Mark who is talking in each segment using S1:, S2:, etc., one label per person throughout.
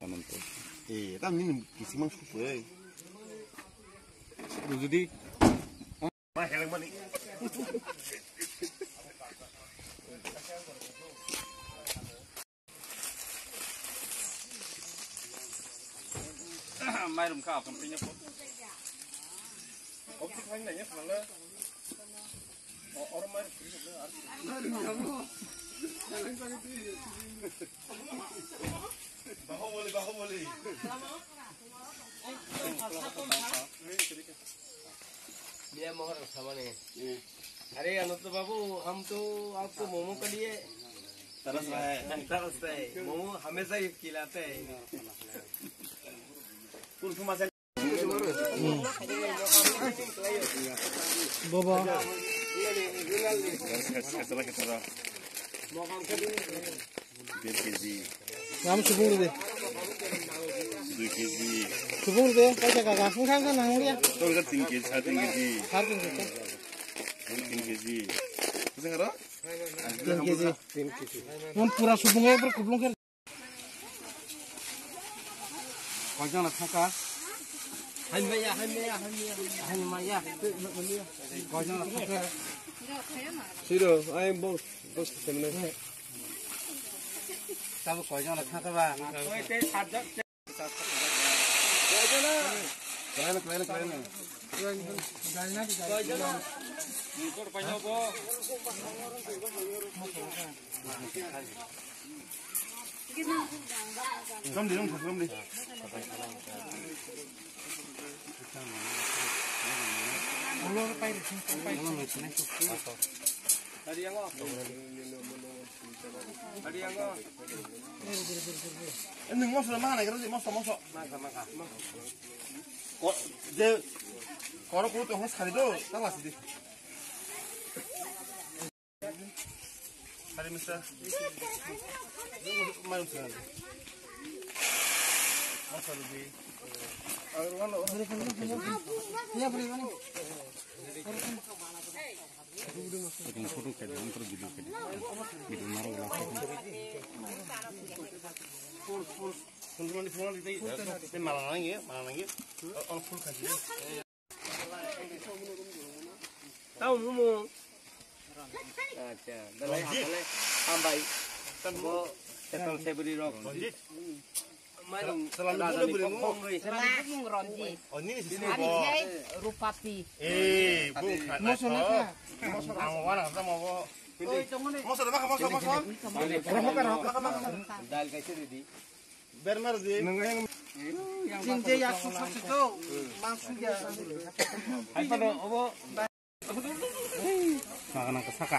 S1: 딱 니는 기승만 싶어요.
S2: 누구디?
S1: 마 해랑만이.
S2: 마이름 카 아픈 피냐 포. 어떻게 하는 거냐? 달라. 얼음 마이름 그리고
S1: 바호벌리.
S3: बिया मोहर सामने अरे अनंत बाबू हम तो आपको मोमो के लिए तरस रहा है मोमो हमेशा ही खिलाते हैं
S4: बाबा राम सुबुंग दे
S1: 2 kg.
S4: सुबुंग दे कैसे काका फुंखांग का नांग लिया
S1: 또 이거 3 kg, 4 kg.
S4: 4 kg
S1: 3 kg. 무슨 알아?
S4: 3 kg हम पूरा सुबुंग है पर कुबलों के
S2: 과정은 타까?
S3: हमेया
S2: 과정은 타까?
S3: 싫어 아이 뭐 때문에
S2: 따고 과정은 타까 봐.
S1: 그럼 돼, 그럼 돼.
S4: 올라가 빨리 빨리
S3: Tadi yang
S1: 근데 모서 많아 그러지 모서. 이제 걸어 고도 한 살이도 딱 왔지. 살이면서 많이 쓰는. 모서로지.
S4: ya beri mana
S2: 지금 포도 캐도 안으로 비디오 캐도 비디오 마로 올라가고
S1: 손으로 이제 말하는 게 어느 풀 가지.
S3: tahu momo acha dalai ambai tanbo tetal sebri rok Marum
S1: selalu boleh berimu.
S5: Selalu ngeronji.
S1: Oh ini sih
S5: Hari
S1: bo.
S5: ini rupapi.
S1: Bukan. Moso angwana kita mau. Moso dah makan.
S3: dal kaise didi
S1: Bermar di.
S4: jinje ya susah itu langsung ya
S3: ai pada obo
S2: 나가는 거 사까.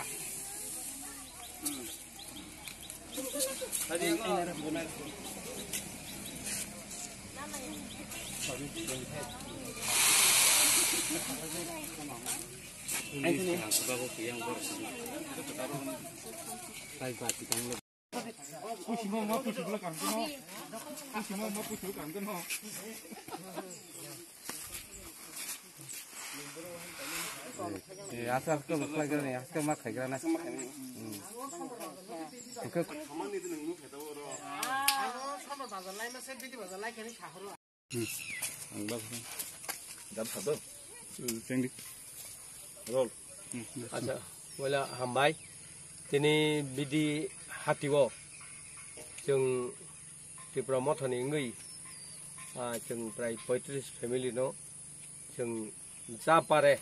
S3: tadi benar
S2: ini aku yang bersih. Baik baik kamu. asal ke bukan kerana asal mak kerana. Oke. Enggak. Dapat satu. Tinggi. Roll.
S3: acha wala hambai tini bidi hatiwo जों त्रिपुरा मथनि ngै जों प्राय 35 family no जों जा पारे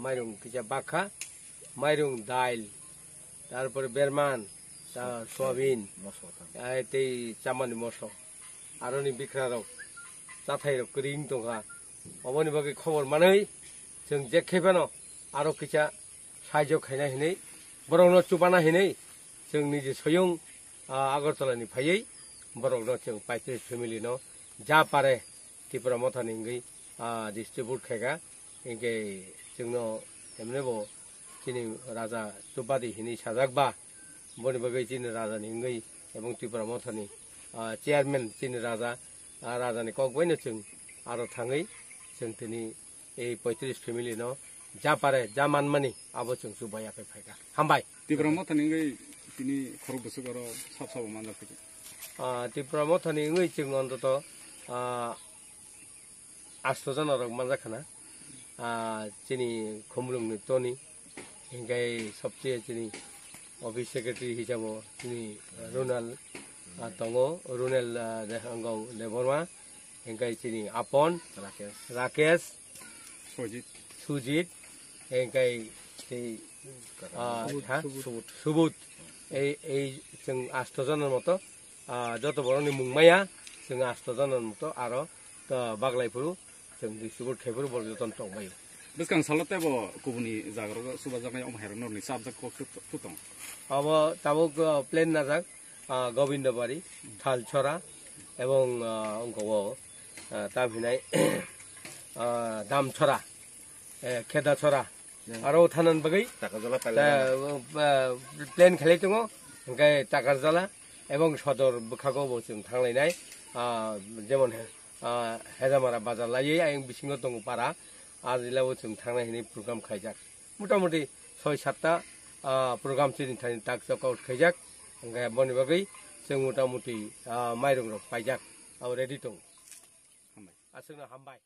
S3: माइरं किजा बाखा माइरं दाइल तारपरे बेरमान सोयाबिन ते चामानि मसो आरोनि बिख्राराव जाथायराव ग्रिं दंहा अबनि बागै खबर मानै जों जेखेबानो आरो किजा साइजो खायना हिनै बरंनो चुबाना हिनै जों निजे सयं आगरतलानि फायै बरंनो जों 35 फेमिलि no जा पारे त्रिपुरा मथनि ngै डिस्ट्रिब्यूट खायगा इंगे जोंनो एमनेबो जिनि राजा सुबादि हिनि साजाकबा बनि बागै जिनि राजानि ngै एबं त्रिपुरा मथनि चेयारमैन जिनि राजा राजानि कगबैनो जों आरो थाङै जों दिनै ए 35 फेमिलि no जा पारे जा मानमानि आबो जों सुबायाखै फायगा हामबाय
S2: त्रिपुरा मथनि ngै तिनि खरब बसुगाराव साब साब मानजा फैदों
S3: Tripura Mothani ngui chung ontoto 8 জন rok manjakana chini khumlung ni toni hingai sabche chini office secretary hisabo chini Ronald tongo Ronald angong Deborma hingai chini Apon Rakesh Sujit hingai Subut এই जों 8 জনের মতো যত বড়নি মুংমায়া जों 8 জনের মতো আরো বাগলাইপুরু जों ডিস্ট্রিক্ট খেপুর বর্জতন টংবায়ু
S2: Beskan salate bo kubuni jagro suba jagai om heron ni subject ko tutong.
S3: Abo tabuk প্লেন নাজাক গোবিন্দবাড়ি থালছড়া এবং অঙ্কও তাভিনাই দামছড়া খেদাছড়া আরো থানান বাগৈ প্লেন খেলাই দङ ओमफ्राय टाकारजाला এবং সদর বখাগো जों थांलायनाय যেমন হেজামারা বাজার লাयै आं बिसिङाव दङ पारा आजिलाव जों थांनायनि प्रग्राम खायजाक मटामटी 6-7टा प्रग्राम सिरिन थानि टाक जकाउट खायजाक ओमफ्राय बनि बागै जों मटामटी माइरं रक पाइजाक रेडि दङ हामबाय